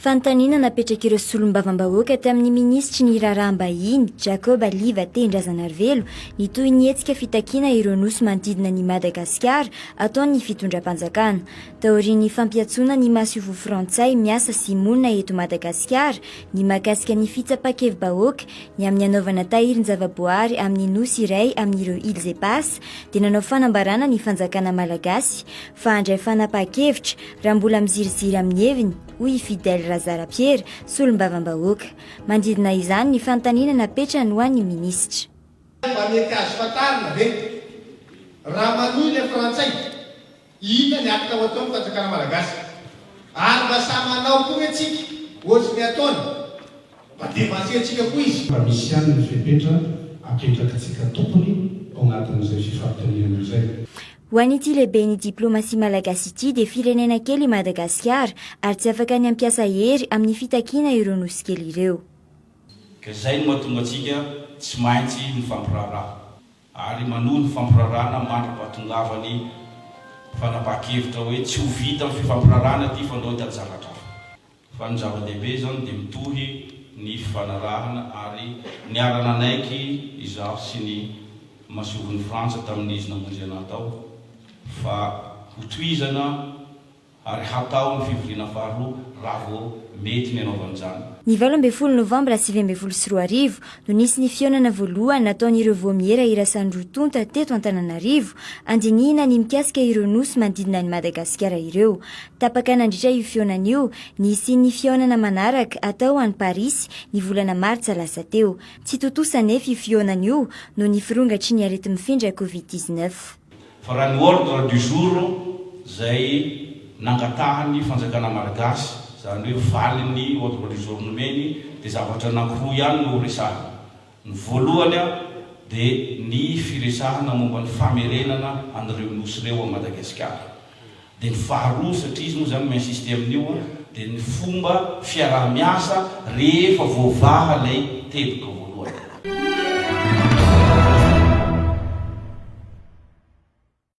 Fanontaniana napetraka ireo solombavam-bahoaka tamin'ny minisitry ny raharaham-bahiny Jacob Aliva Tendrazanarivelo ny toy ny hetsika fitakiana ireo nosy manodidina ny Madagasikara ataon'ny fitondram-panjakana. Taorian'ny fampiatsoana ny masovo frantsay miasa sy monina eto Madagasikara, ny mahakasika ny fitsapakevim-bahoaka, ny amin'ny anaovana tahirin-javaboary amin'ny nosy iray amin'ireo Îles Epas dia nanao fanambarana ny fanjakana malagasy fa handray fanapa-kevitra raha mbola miziriziry amin'ny heviny hoy Fidèle Razarapiera, solombavam-bahoaka. Mandidina izany ny fanontaniana napetrany ho an'ny minisitra. Mety azo fatarina ve raha manohy ilay frantsay ina ny akta ho ataony fanjakana malagasy ary mba samanao koa atsika ohatsy ny ataony mba devantsika koa izy mba misy ihany ny fepetra apetraka atsika tompony ao anatin'izay fifampitaniana izay. Ho an'ity lehibe ny diplomasia malagasy ity dia firenena kely Madagasikara ary tsy afaka ny ampiasa hery amin'ny fitakiana ireo nosy kely ireo. Ka izay no mahatonga antsika tsy maintsy mifampiraharaha ary manohy ny fampirarahana mandra-pahatongavany fanapa-kevitra hoe tsy ho vita amin'ny fifampirarahana ty fandao hitanjangatra fa ny zava-dehibe zany dia mitohy ny fifanarahana ary niarana anaiky izaho sy ny masovon'ny Frantsa tamin'izy namonjy ana tao fa hotohizana ary hatao ny fivoriana faharoa raha vao mety ny anaovan'izany. Ny 12 Novambra 2024 no nisy ny fionana voalohany nataon'ireo voamiera irasan'ny rotonta teto Antananarivo andinihana ny mikasika ireo nosy manodidina ny Madagasikara ireo. Tapaka nandritra io fionana io nisy ny fionana manaraka atao any Paris ny volana Martsa lasa teo. Tsy totosa nefa io fionana io no niforongatry ny arety mifindra Covid-19. Fa raha ny ordre du jour zay nangatahany fanjakana malagasy zany hoe valin'ny ordre du jour nomeny dia zavatra anankiroa ihany no resahana. Ny voalohany dia ny firesahana momba ny famerenana an'ireo nosy ireo a Madagasikara. Dia ny faharoa satria izy moa zany miinsiste amin'io dia ny fomba fiarah-miasa rehefa voavaha ilay teboka